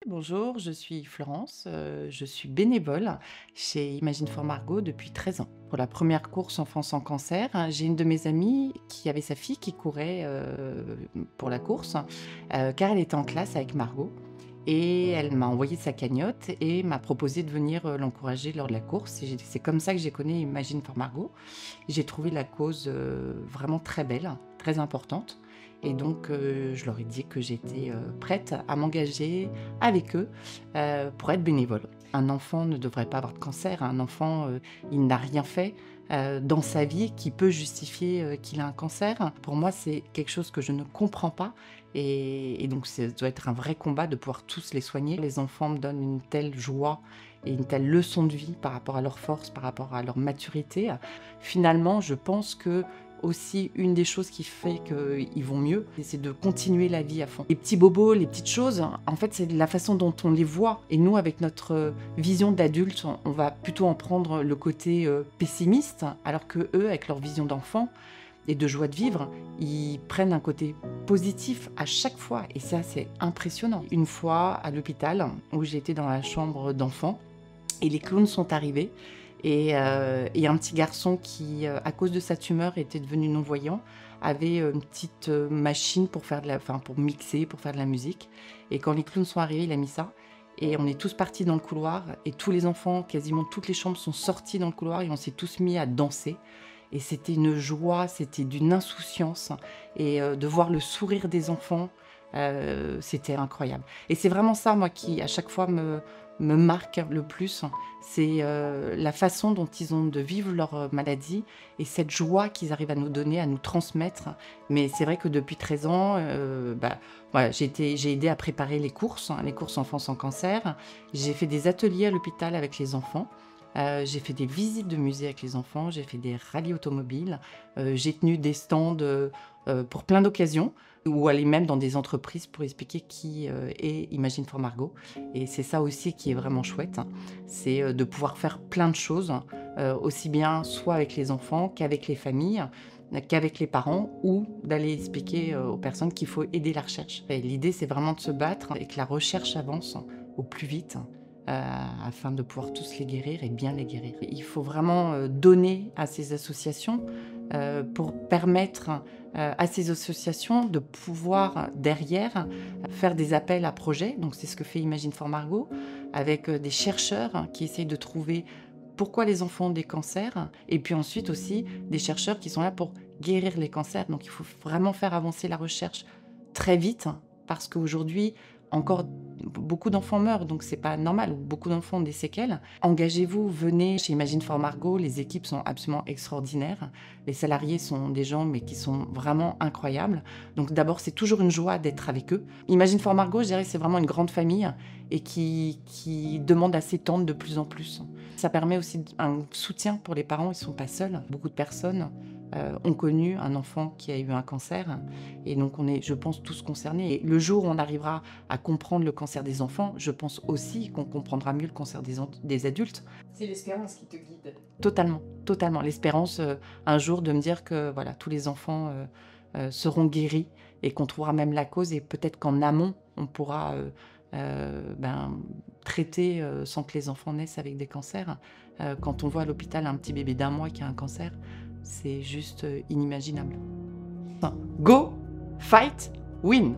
Bonjour, je suis Florence, je suis bénévole chez Imagine for Margot depuis 13 ans. Pour la première course Enfants sans cancer, j'ai une de mes amies qui avait sa fille qui courait pour la course, car elle était en classe avec Margot. Et elle m'a envoyé sa cagnotte et m'a proposé de venir l'encourager lors de la course. Et c'est comme ça que j'ai connu Imagine for Margot. J'ai trouvé la cause vraiment très belle, très importante. Et donc, je leur ai dit que j'étais prête à m'engager avec eux pour être bénévole. Un enfant ne devrait pas avoir de cancer. Un enfant, il n'a rien fait dans sa vie qui peut justifier qu'il a un cancer. Pour moi, c'est quelque chose que je ne comprends pas. Et donc, ça doit être un vrai combat de pouvoir tous les soigner. Les enfants me donnent une telle joie et une telle leçon de vie par rapport à leur force, par rapport à leur maturité. Finalement, je pense que aussi une des choses qui fait qu'ils vont mieux, c'est de continuer la vie à fond. Les petits bobos, les petites choses, en fait, c'est la façon dont on les voit. Et nous, avec notre vision d'adulte, on va plutôt en prendre le côté pessimiste, alors que eux, avec leur vision d'enfant et de joie de vivre, ils prennent un côté positif à chaque fois. Et ça, c'est impressionnant. Une fois à l'hôpital, où j'étais dans la chambre d'enfant, et les clowns sont arrivés. Et un petit garçon qui, à cause de sa tumeur, était devenu non-voyant, avait une petite machine pour faire pour mixer, pour faire de la musique. Et quand les clowns sont arrivés, il a mis ça. Et on est tous partis dans le couloir. Et tous les enfants, quasiment toutes les chambres, sont sortis dans le couloir et on s'est tous mis à danser. Et c'était une joie, c'était d'une insouciance. Et de voir le sourire des enfants, c'était incroyable. Et c'est vraiment ça, moi, qui, à chaque fois, me marque le plus. C'est la façon dont ils ont de vivre leur maladie et cette joie qu'ils arrivent à nous donner, à nous transmettre. Mais c'est vrai que depuis 13 ans, voilà, j'ai aidé à préparer les courses Enfants sans cancer. J'ai fait des ateliers à l'hôpital avec les enfants. J'ai fait des visites de musées avec les enfants, j'ai fait des rallyes automobiles, j'ai tenu des stands pour plein d'occasions, ou aller même dans des entreprises pour expliquer qui est Imagine for Margot. Et c'est ça aussi qui est vraiment chouette, hein. C'est de pouvoir faire plein de choses, aussi bien soit avec les enfants qu'avec les familles, qu'avec les parents, ou d'aller expliquer aux personnes qu'il faut aider la recherche. Et l'idée, c'est vraiment de se battre et que la recherche avance au plus vite, afin de pouvoir tous les guérir et bien les guérir. Il faut vraiment donner à ces associations pour permettre à ces associations de pouvoir derrière faire des appels à projets. Donc c'est ce que fait Imagine for Margot avec des chercheurs qui essayent de trouver pourquoi les enfants ont des cancers, et puis ensuite aussi des chercheurs qui sont là pour guérir les cancers. Donc il faut vraiment faire avancer la recherche très vite, parce qu'aujourd'hui, encore beaucoup d'enfants meurent, donc c'est pas normal. Beaucoup d'enfants ont des séquelles. Engagez-vous, venez chez Imagine for Margot, les équipes sont absolument extraordinaires. Les salariés sont des gens mais qui sont vraiment incroyables. Donc d'abord, c'est toujours une joie d'être avec eux. Imagine for Margot, je dirais que c'est vraiment une grande famille et qui demande à s'étendre de plus en plus. Ça permet aussi un soutien pour les parents, ils sont pas seuls. Beaucoup de personnes ont connu un enfant qui a eu un cancer, et donc on est, je pense, tous concernés. Et le jour où on arrivera à comprendre le cancer des enfants, je pense aussi qu'on comprendra mieux le cancer des adultes. C'est l'espérance qui te guide. Totalement, totalement. L'espérance, un jour, de me dire que voilà, tous les enfants seront guéris et qu'on trouvera même la cause, et peut-être qu'en amont, on pourra traiter sans que les enfants naissent avec des cancers. Quand on voit à l'hôpital un petit bébé d'1 mois qui a un cancer, c'est juste inimaginable. Go, fight, win!